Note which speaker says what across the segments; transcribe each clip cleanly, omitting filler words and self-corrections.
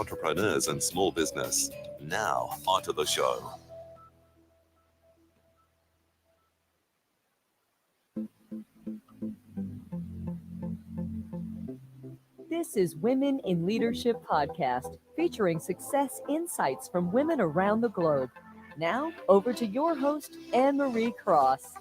Speaker 1: entrepreneurs and small business. Now, onto the show.
Speaker 2: This is Women in Leadership Podcast, featuring success insights from women around the globe. Now, over to your host, Anne-Marie Cross.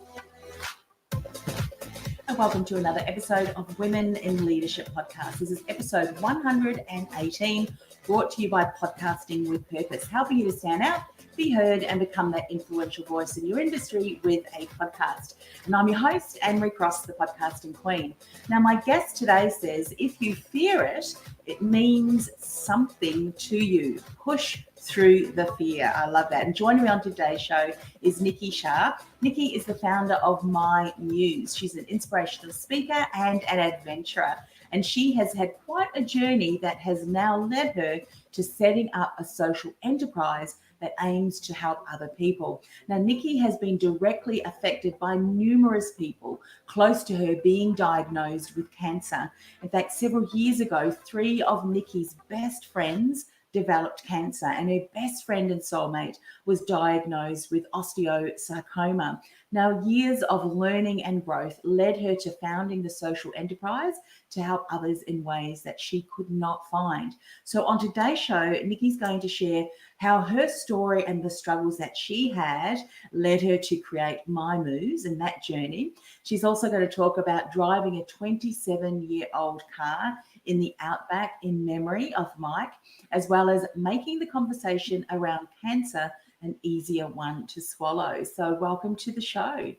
Speaker 3: And welcome to another episode of Women in Leadership Podcast. This is episode 118, brought to you by Podcasting with Purpose, helping you to stand out, be heard, and become that influential voice in your industry with a podcast. And I'm your host, Anne-Marie Cross, the podcasting queen. Now, my guest today says, if you fear it, it means something to you. Push through the fear. I love that. And joining me on today's show is Nikki Shah. Nikki is the founder of My Muse. She's an inspirational speaker and an adventurer. And she has had quite a journey that has now led her to setting up a social enterprise that aims to help other people. Now, Nikki has been directly affected by numerous people close to her being diagnosed with cancer. In fact, several years ago, 3 of Nikki's best friends developed cancer, and her best friend and soulmate was diagnosed with osteosarcoma. Now, years of learning and growth led her to founding the social enterprise to help others in ways that she could not find. So on today's show, Nikki's going to share how her story and the struggles that she had led her to create My Muse and that journey. She's also going to talk about driving a 27-year-old car in the outback in memory of Mike, as well as making the conversation around cancer an easier one to swallow. So welcome to the show.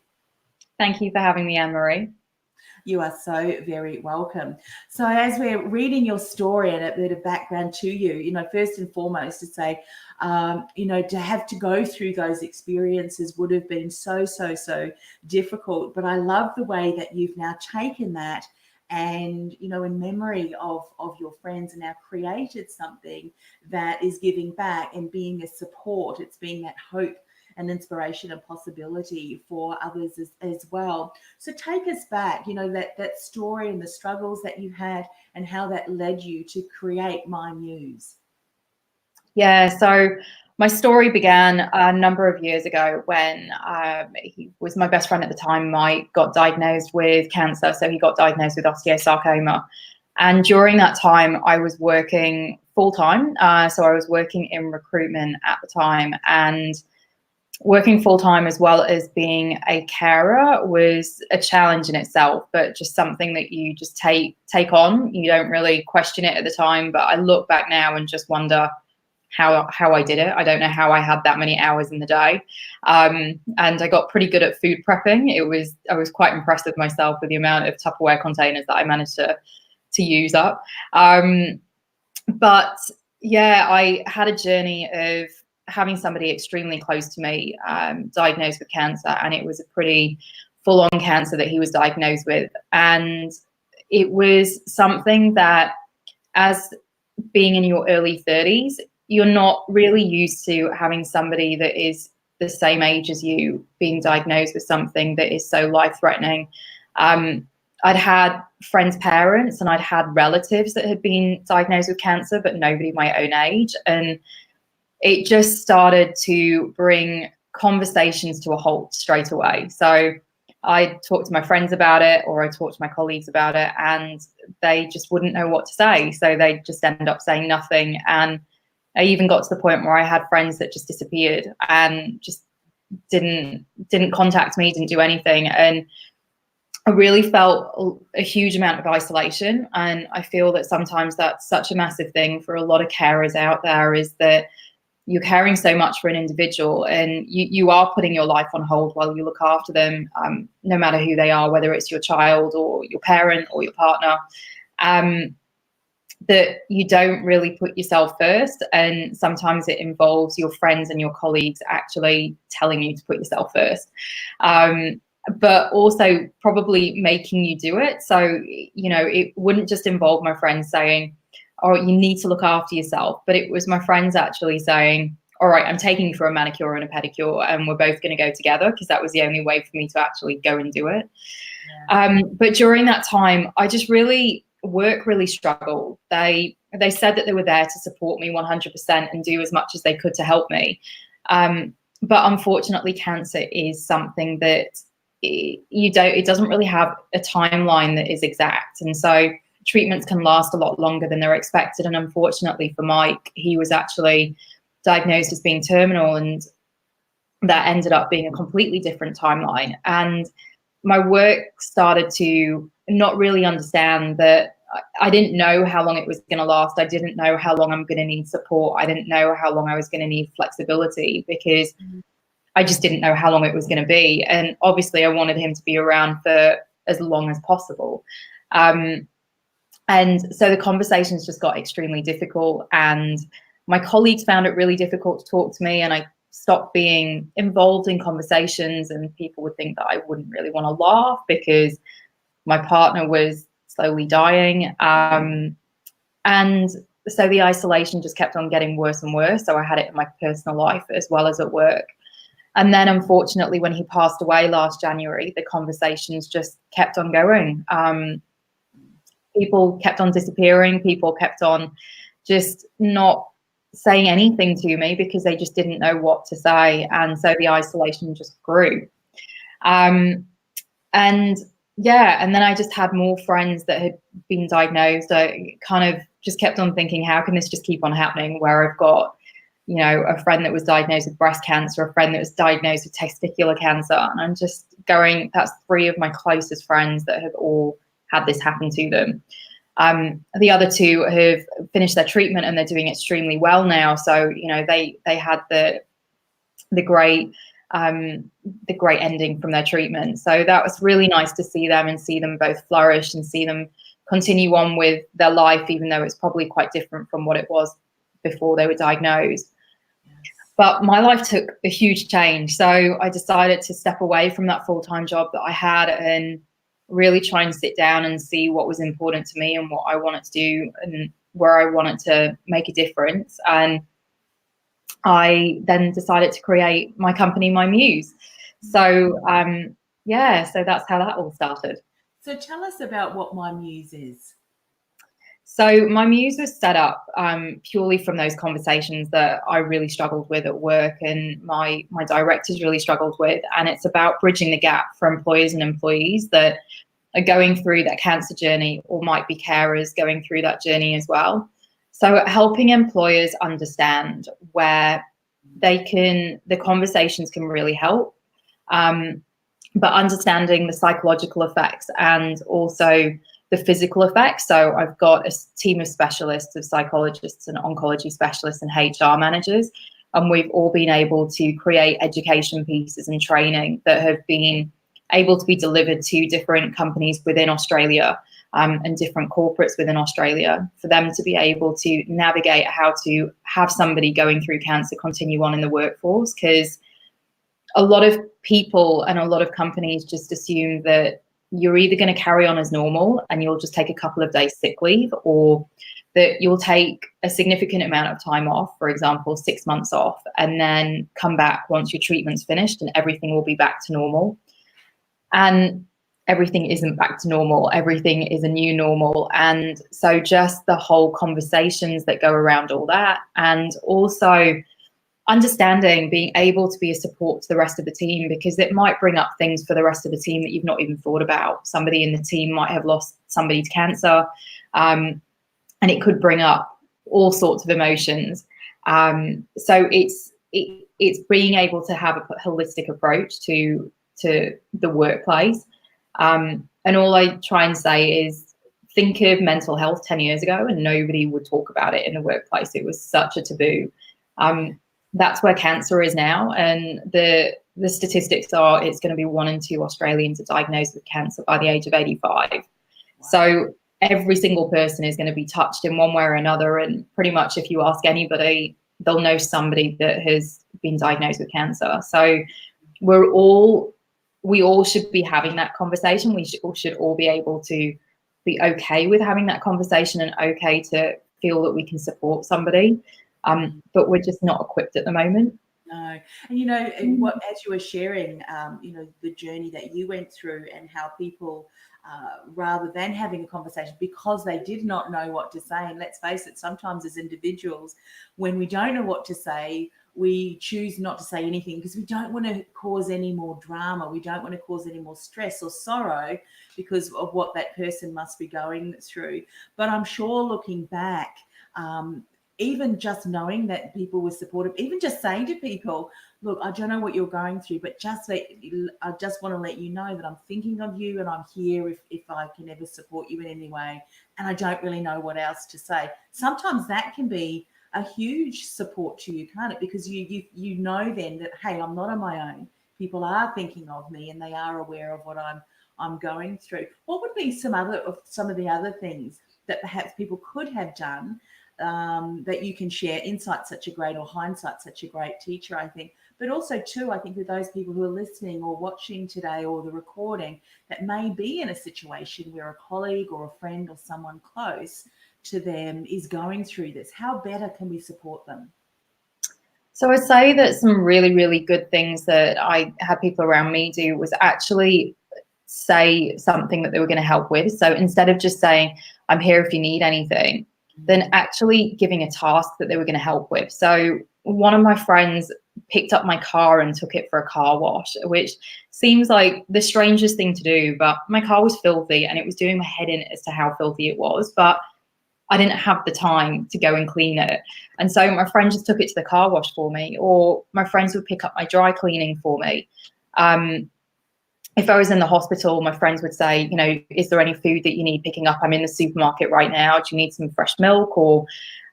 Speaker 4: Thank you for having me, Anne-Marie.
Speaker 3: You are so very welcome. So as we're reading your story and a bit of background to you, first and foremost to say, to have to go through those experiences would have been so difficult. But I love the way that you've now taken that and, in memory of your friends, and now created something that is giving back and being a support. It's being that hope and inspiration and possibility for others as well. So take us back, that story and the struggles that you had and how that led you to create My Muse.
Speaker 4: Yeah, so my story began a number of years ago when he was my best friend at the time. Mike got diagnosed with cancer, so he got diagnosed with osteosarcoma. And during that time, I was working full-time. So I was working in recruitment at the time, and working full-time as well as being a carer was a challenge in itself, but just something that you just take on. You don't really question it at the time, but I look back now and just wonder how I did it. I don't know how I had that many hours in the day. And I got pretty good at food prepping. I was quite impressed with myself with the amount of Tupperware containers that I managed to use up. But yeah, I had a journey of having somebody extremely close to me diagnosed with cancer, and it was a pretty full-on cancer that he was diagnosed with. And it was something that, as being in your early 30s, you're not really used to having somebody that is the same age as you being diagnosed with something that is so life-threatening. I'd had friends' parents and I'd had relatives that had been diagnosed with cancer, but nobody my own age. And it just started to bring conversations to a halt straight away. So I talked to my friends about it, or I talked to my colleagues about it, and they just wouldn't know what to say. So they just ended up saying nothing. And I even got to the point where I had friends that just disappeared and just didn't contact me, didn't do anything. And I really felt a huge amount of isolation. And I feel that sometimes that's such a massive thing for a lot of carers out there, is that you're caring so much for an individual, and you are putting your life on hold while you look after them, no matter who they are, whether it's your child or your parent or your partner. That you don't really put yourself first, and sometimes it involves your friends and your colleagues actually telling you to put yourself first, but also probably making you do it. So, it wouldn't just involve my friends saying, "Oh, you need to look after yourself," but it was my friends actually saying, "All right, I'm taking you for a manicure and a pedicure, and we're both going to go together," because that was the only way for me to actually go and do it. Yeah. But during that time, I just work really struggled. They they said that they were there to support me 100% and do as much as they could to help me. But unfortunately, cancer is something that it doesn't really have a timeline that is exact. And so treatments can last a lot longer than they're expected. And unfortunately for Mike, he was actually diagnosed as being terminal, and that ended up being a completely different timeline. And my work started to not really understand that I didn't know how long it was going to last. I didn't know how long I'm going to need support. I didn't know how long I was going to need flexibility, because I just didn't know how long it was going to be. And obviously I wanted him to be around for as long as possible. And so the conversations just got extremely difficult, and my colleagues found it really difficult to talk to me, and I stopped being involved in conversations, and people would think that I wouldn't really want to laugh because my partner was slowly dying. And so the isolation just kept on getting worse and worse. So I had it in my personal life as well as at work. And then unfortunately, when he passed away last January, the conversations just kept on going. People kept on disappearing. People kept on just not saying anything to me because they just didn't know what to say. And so the isolation just grew. And then I just had more friends that had been diagnosed. I kind of just kept on thinking, how can this just keep on happening, where I've got, you know, a friend that was diagnosed with breast cancer, a friend that was diagnosed with testicular cancer. And I'm just going, that's 3 of my closest friends that have all had this happen to them. The other 2 have finished their treatment and they're doing extremely well now. So, you know, they had the great ending from their treatment. So that was really nice to see them and see them both flourish and see them continue on with their life, even though it's probably quite different from what it was before they were diagnosed. But my life took a huge change. So I decided to step away from that full-time job that I had and really try and sit down and see what was important to me and what I wanted to do and where I wanted to make a difference. And I then decided to create my company, My Muse. So, so that's how that all started.
Speaker 3: So tell us about what My Muse is.
Speaker 4: So My Muse was set up purely from those conversations that I really struggled with at work and my directors really struggled with. And it's about bridging the gap for employers and employees that are going through that cancer journey, or might be carers going through that journey as well. So helping employers understand where the conversations can really help, but understanding the psychological effects and also the physical effects. So I've got a team of specialists, of psychologists and oncology specialists and HR managers, and we've all been able to create education pieces and training that have been able to be delivered to different companies within Australia and different corporates within Australia, for them to be able to navigate how to have somebody going through cancer continue on in the workforce. Because a lot of people and a lot of companies just assume that you're either going to carry on as normal and you'll just take a couple of days sick leave, or that you'll take a significant amount of time off, for example, 6 months off, and then come back once your treatment's finished and everything will be back to normal. And everything isn't back to normal. Everything is a new normal. And so just the whole conversations that go around all that, and also understanding, being able to be a support to the rest of the team, because it might bring up things for the rest of the team that you've not even thought about. Somebody in the team might have lost somebody to cancer, and it could bring up all sorts of emotions. So it's being able to have a holistic approach to the workplace. And all I try and say is, think of mental health 10 years ago and nobody would talk about it in the workplace. It was such a taboo. That's where cancer is now. And the statistics are it's going to be 1 in 2 Australians are diagnosed with cancer by the age of 85. Wow. So every single person is going to be touched in one way or another. And pretty much if you ask anybody, they'll know somebody that has been diagnosed with cancer. So we all should be having that conversation. We should all be able to be okay with having that conversation and okay to feel that we can support somebody. But we're just not equipped at the moment.
Speaker 3: No. And, as you were sharing, the journey that you went through and how people rather than having a conversation because they did not know what to say. And let's face it, sometimes as individuals, when we don't know what to say, we choose not to say anything because we don't want to cause any more drama. We don't want to cause any more stress or sorrow because of what that person must be going through. But I'm sure looking back, even just knowing that people were supportive, even just saying to people, look, I don't know what you're going through, but I just want to let you know that I'm thinking of you and I'm here if I can ever support you in any way. And I don't really know what else to say. Sometimes that can be a huge support to you, can't it? Because you know then that, hey, I'm not on my own. People are thinking of me and they are aware of what I'm going through. What would be some of the other things that perhaps people could have done that you can share? Insight's such a great, or hindsight's such a great teacher, I think. But also too, I think with those people who are listening or watching today or the recording that may be in a situation where a colleague or a friend or someone close to them is going through this, how better can we support them?
Speaker 4: So I'd say that some really, really good things that I had people around me do was actually say something that they were going to help with. So instead of just saying, I'm here if you need anything, then actually giving a task that they were going to help with. So one of my friends picked up my car and took it for a car wash, which seems like the strangest thing to do, but my car was filthy and it was doing my head in as to how filthy it was. But I didn't have the time to go and clean it. And so my friend just took it to the car wash for me, or my friends would pick up my dry cleaning for me. If I was in the hospital, my friends would say, you know, is there any food that you need picking up? I'm in the supermarket right now. Do you need some fresh milk?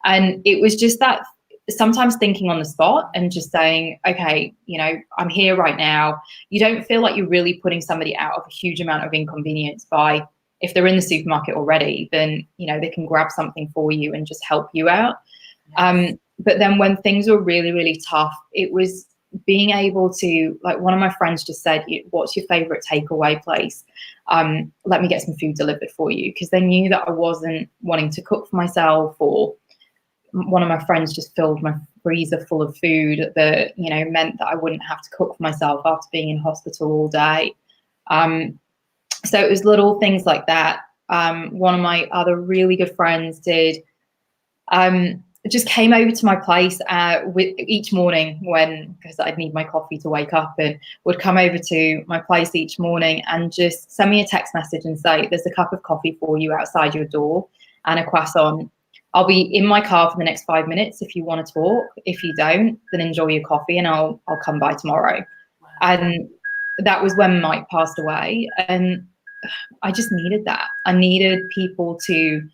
Speaker 4: And it was just that sometimes thinking on the spot and just saying, okay, you know, I'm here right now. You don't feel like you're really putting somebody out of a huge amount of inconvenience by, if they're in the supermarket already, then, you know, they can grab something for you and just help you out. Yes. But then when things were really, really tough, it was being able to, like one of my friends just said, what's your favorite takeaway place? Let me get some food delivered for you. Because they knew that I wasn't wanting to cook for myself, or one of my friends just filled my freezer full of food that, you know, meant that I wouldn't have to cook for myself after being in hospital all day. So it was little things like that. One of my other really good friends did just came over to my place with each morning because I'd need my coffee to wake up, and would come over to my place each morning and just send me a text message and say, there's a cup of coffee for you outside your door and a croissant. I'll be in my car for the next 5 minutes if you want to talk. If you don't, then enjoy your coffee and I'll come by tomorrow. Wow. And that was when Mike passed away. And I just needed that. I needed people to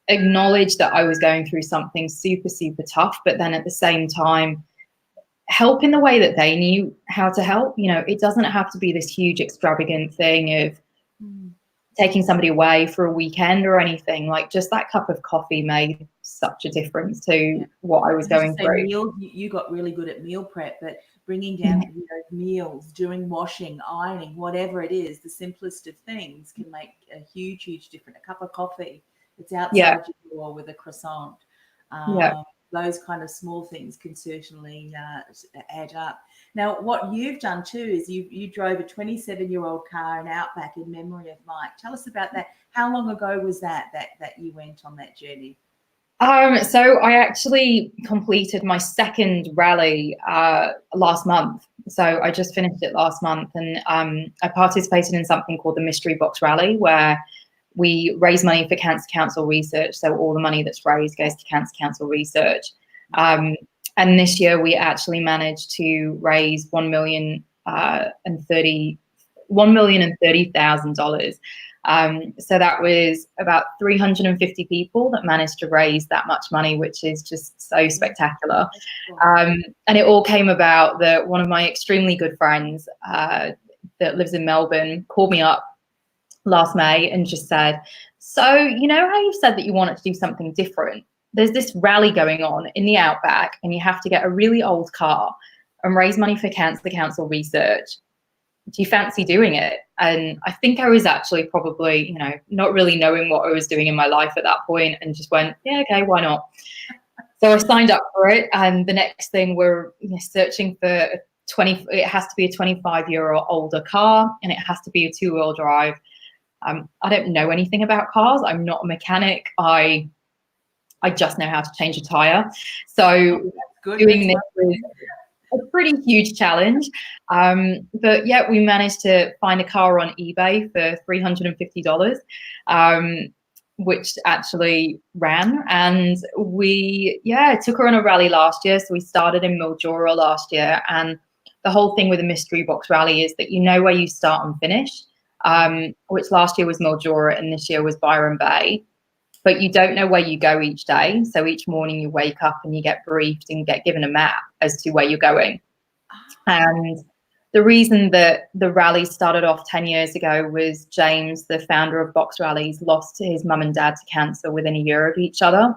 Speaker 4: acknowledge that I was going through something super, super tough, but then at the same time, help in the way that they knew how to help. You know, it doesn't have to be this huge extravagant thing of taking somebody away for a weekend or anything. Like just that cup of coffee made such a difference to what I was going through.
Speaker 3: Meals, you got really good at meal prep, but bringing down meals, doing washing, ironing, whatever it is, the simplest of things can make a huge, huge difference. A cup of coffee, it's outside your door with a croissant. Those kind of small things can certainly add up. Now, what you've done too is you drove a 27-year-old car in Outback in memory of Mike. Tell us about that. How long ago was that you went on that journey?
Speaker 4: So I actually completed my second rally last month. So I just finished it last month, and I participated in something called the Mystery Box Rally, where we raise money for Cancer Council research. So all the money that's raised goes to Cancer Council research. And this year we actually managed to raise $1,030,000. So that was about 350 people that managed to raise that much money, which is just so spectacular. And it all came about that one of my extremely good friends that lives in Melbourne called me up last May and just said, so you know how you've said that you wanted to do something different? There's this rally going on in the Outback and you have to get a really old car and raise money for Cancer Council research. Do you fancy doing it? And I think I was actually probably, you know, not really knowing what I was doing in my life at that point, and just went, yeah, okay, why not? So I signed up for it, and the next thing we're searching for it has to be a 25-year or older car, and it has to be a 2-wheel drive. I don't know anything about cars. I'm not a mechanic. I just know how to change a tire. So doing this was a pretty huge challenge. But yeah, we managed to find a car on eBay for $350, which actually ran. And we, took her on a rally last year. So we started in Mildura last year. And the whole thing with a mystery box rally is that you know where you start and finish, which last year was Mildura and this year was Byron Bay. But you don't know where you go each day. So each morning you wake up and you get briefed and get given a map as to where you're going. And the reason that the rally started off 10 years ago was James, the founder of Box Rallies, lost his mum and dad to cancer within a year of each other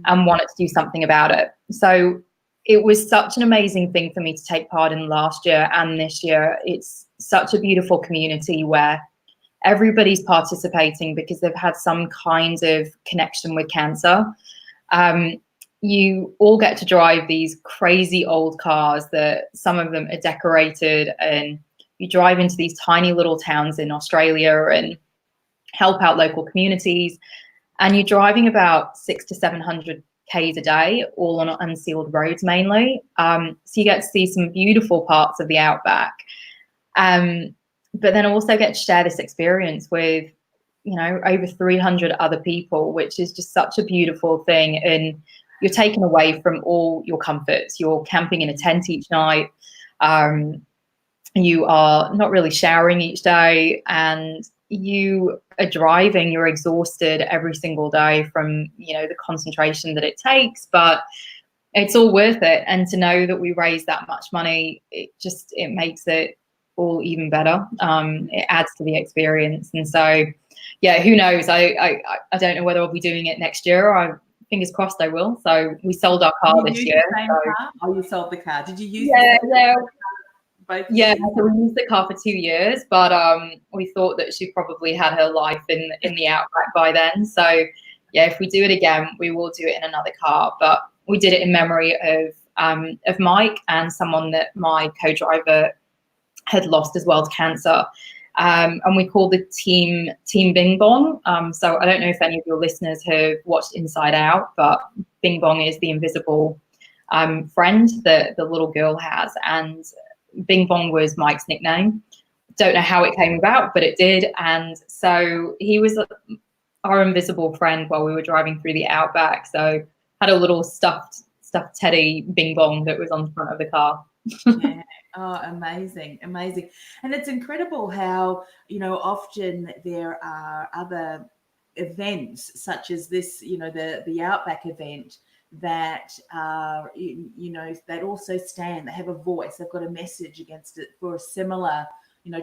Speaker 4: and wanted to do something about it. So it was such an amazing thing for me to take part in last year and this year. It's such a beautiful community where everybody's participating because they've had some kind of connection with cancer. You all get to drive these crazy old cars that some of them are decorated, and you drive into these tiny little towns in Australia and help out local communities. And you're driving about 600 to 700 Ks a day, all on unsealed roads mainly. So you get to see some beautiful parts of the outback. But then also get to share this experience with, over 300 other people, which is just such a beautiful thing. And you're taken away from all your comforts. You're camping in a tent each night. You are not really showering each day, and you are driving. You're exhausted every single day from, the concentration that it takes, but it's all worth it. And to know that we raised that much money, it makes it all even better. It adds to the experience. And so, who knows? I don't know whether I'll be doing it next year. Fingers crossed I will. So we sold our car this year.
Speaker 3: Car? Oh, you sold the car. Did you use
Speaker 4: both? Yeah, so we used the car for 2 years, but we thought that she probably had her life in the outback by then. So if we do it again, we will do it in another car. But we did it in memory of Mike and someone that my co-driver had lost as well to cancer. And we called the team Bing Bong. So I don't know if any of your listeners have watched Inside Out, but Bing Bong is the invisible friend that the little girl has. And Bing Bong was Mike's nickname. Don't know how it came about, but it did. And so he was our invisible friend while we were driving through the outback. So had a little stuffed teddy Bing Bong that was on the front of the car.
Speaker 3: Yeah. Oh, amazing. And it's incredible how, often there are other events such as this, the Outback event that are, that also stand, they have a voice, they've got a message against it for a similar,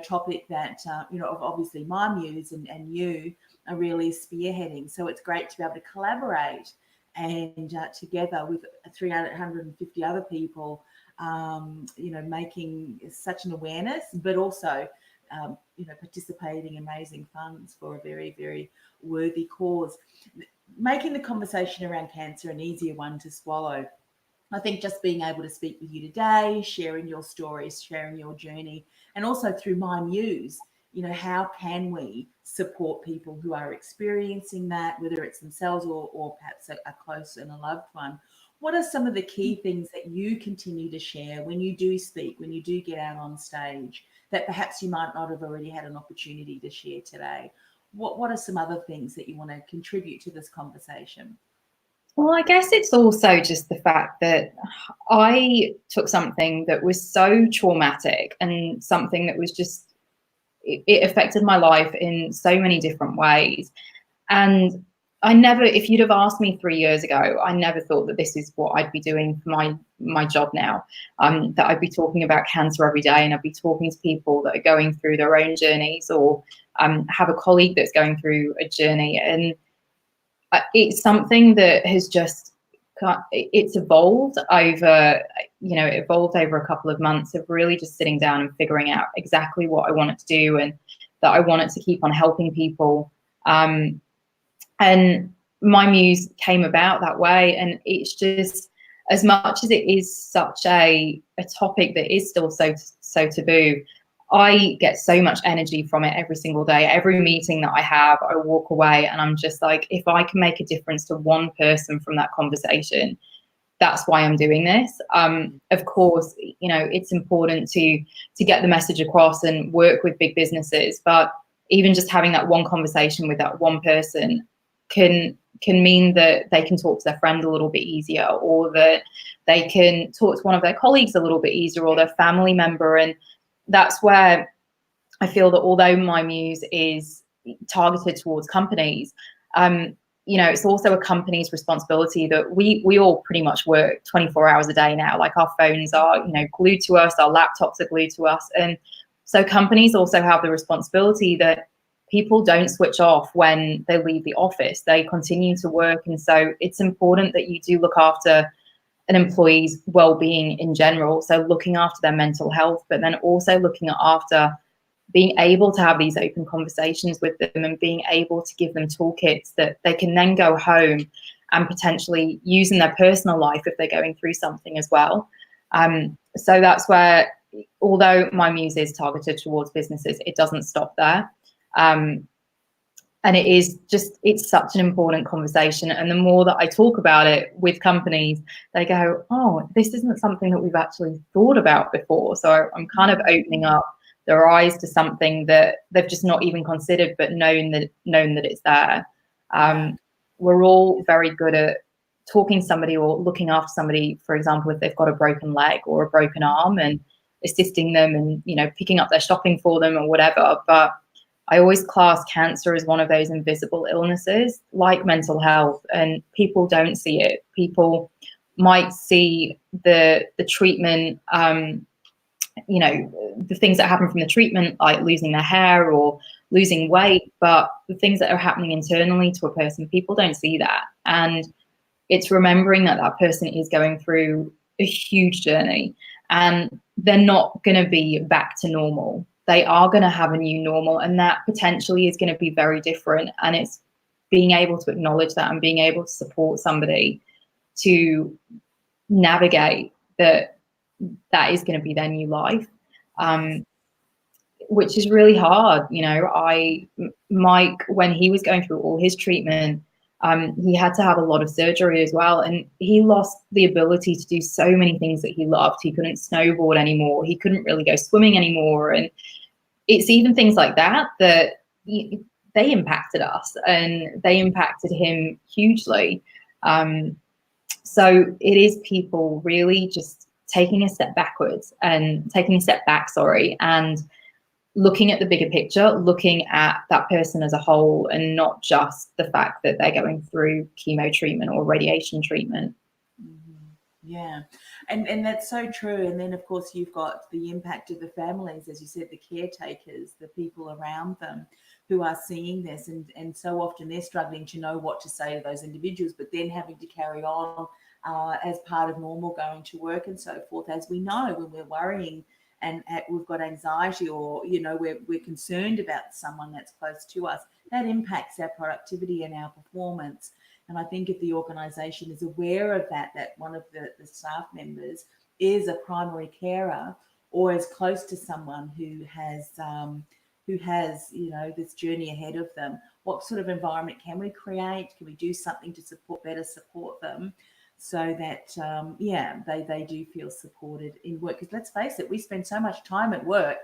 Speaker 3: topic that, obviously my muse and you are really spearheading. So it's great to be able to collaborate and together with 350 other people, making such an awareness, but also, participating in raising funds for a very, very worthy cause, making the conversation around cancer an easier one to swallow. I think just being able to speak with you today, sharing your stories, sharing your journey, and also through my muse, how can we support people who are experiencing that, whether it's themselves or perhaps a close and a loved one. What are some of the key things that you continue to share when you do speak, when you do get out on stage, that perhaps you might not have already had an opportunity to share today? What are some other things that you want to contribute to this conversation?
Speaker 4: Well, I guess it's also just the fact that I took something that was so traumatic and something that was just, it affected my life in so many different ways. And if you'd have asked me 3 years ago, I never thought that this is what I'd be doing for my job now, that I'd be talking about cancer every day and I'd be talking to people that are going through their own journeys or have a colleague that's going through a journey. And it's something that has it's evolved over, a couple of months of really just sitting down and figuring out exactly what I wanted to do and that I wanted to keep on helping people. And my muse came about that way. And it's just, as much as it is such a topic that is still so taboo, I get so much energy from it every single day. Every meeting that I have, I walk away and I'm just like, if I can make a difference to one person from that conversation, that's why I'm doing this. Of course, you know, it's important to get the message across and work with big businesses, but even just having that one conversation with that one person can mean that they can talk to their friend a little bit easier, or that they can talk to one of their colleagues a little bit easier, or their family member. And that's where I feel that although my muse is targeted towards companies, you know, it's also a company's responsibility that we all pretty much work 24 hours a day now. Like, our phones are, you know, glued to us, our laptops are glued to us. And so companies also have the responsibility that people don't switch off when they leave the office. They continue to work. And so it's important that you do look after an employee's well-being in general. So looking after their mental health, but then also looking after being able to have these open conversations with them and being able to give them toolkits that they can then go home and potentially use in their personal life if they're going through something as well. So that's where, although my muse is targeted towards businesses, it doesn't stop there. And it's such an important conversation. And the more that I talk about it with companies, they go, oh, this isn't something that we've actually thought about before. So I'm kind of opening up their eyes to something that they've just not even considered, but known that it's there. We're all very good at talking to somebody or looking after somebody, for example, if they've got a broken leg or a broken arm, and assisting them and, you know, picking up their shopping for them or whatever. But I always class cancer as one of those invisible illnesses, like mental health, and people don't see it. People might see the treatment, you know, the things that happen from the treatment, like losing their hair or losing weight, but the things that are happening internally to a person, people don't see that. And it's remembering that that person is going through a huge journey, and they're not going to be back to normal. They are going to have a new normal, and that potentially is going to be very different. And it's being able to acknowledge that and being able to support somebody to navigate that is going to be their new life, which is really hard. You know, Mike, when he was going through all his treatment, he had to have a lot of surgery as well. And he lost the ability to do so many things that he loved. He couldn't snowboard anymore. He couldn't really go swimming anymore. And it's even things like that they impacted us, and they impacted him hugely. So it is people really just taking a step back, and looking at the bigger picture, looking at that person as a whole, and not just the fact that they're going through chemo treatment or radiation treatment.
Speaker 3: Yeah, and that's so true. And then, of course, you've got the impact of the families, as you said, the caretakers, the people around them who are seeing this, and so often they're struggling to know what to say to those individuals, but then having to carry on as part of normal going to work and so forth. As we know, when we're worrying and we've got anxiety, or, you know, we're concerned about someone that's close to us, that impacts our productivity and our performance. And I think if the organisation is aware of that one of the staff members is a primary carer or is close to someone who has, you know, this journey ahead of them, what sort of environment can we create? Can we do something to better support them, so that, they do feel supported in work? Because let's face it, we spend so much time at work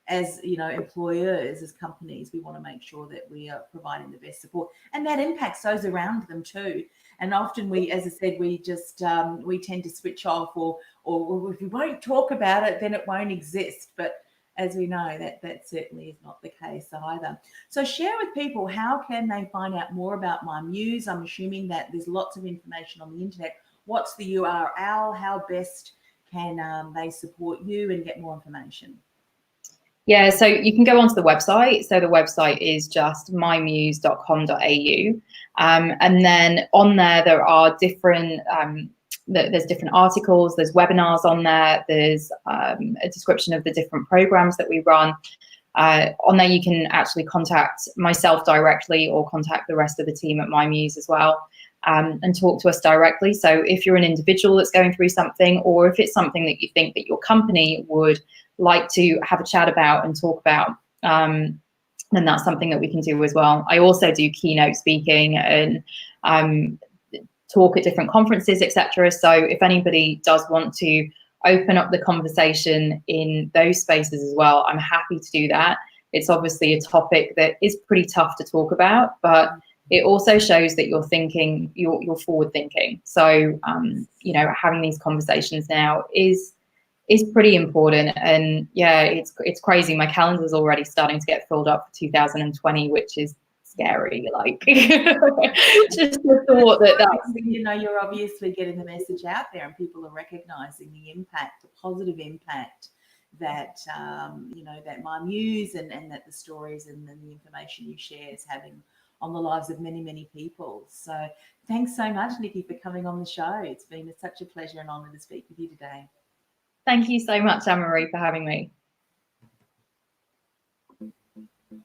Speaker 3: as, you know, employers, as companies. We want to make sure that we are providing the best support, and that impacts those around them too. And often we, as I said, we just we tend to switch off, or if we won't talk about it, then it won't exist. But as we know, that certainly is not the case either. So share with people, how can they find out more about My Muse? I'm assuming that there's lots of information on the internet. What's the URL? How best can they support you and get more information?
Speaker 4: Yeah, so you can go onto the website. So the website is just mymuse.com.au. And then on there are different, there's different articles, there's webinars on there, there's a description of the different programs that we run. On there, you can actually contact myself directly or contact the rest of the team at My Muse as well. and talk to us directly. So if you're an individual that's going through something, or if it's something that you think that your company would like to have a chat about and talk about, then that's something that we can do as well. I also do keynote speaking and talk at different conferences, etc. So if anybody does want to open up the conversation in those spaces as well, I'm happy to do that. It's obviously a topic that is pretty tough to talk about, but it also shows that you're thinking, you're forward thinking. So, you know, having these conversations now is pretty important. And yeah, it's crazy. My calendar's already starting to get filled up for 2020, which is scary. Like, just the thought that
Speaker 3: you know, you're obviously getting the message out there, and people are recognizing the impact, the positive impact that you know, that my muse and that the stories and the information you share is having on the lives of many, many people. So thanks so much, Nikki, for coming on the show. It's been such a pleasure and honor to speak with you today.
Speaker 4: Thank you so much, Anne-Marie, for having me.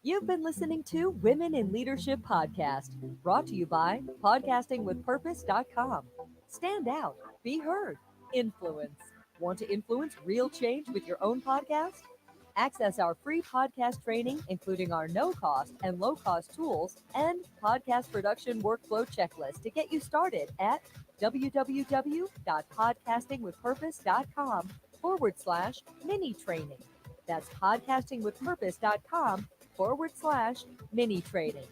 Speaker 2: You've been listening to Women in Leadership Podcast, brought to you by podcastingwithpurpose.com. Stand out, be heard, influence. Want to influence real change with your own podcast? Access our free podcast training, including our no-cost and low-cost tools and podcast production workflow checklist to get you started at www.podcastingwithpurpose.com/mini training. That's podcastingwithpurpose.com/mini training.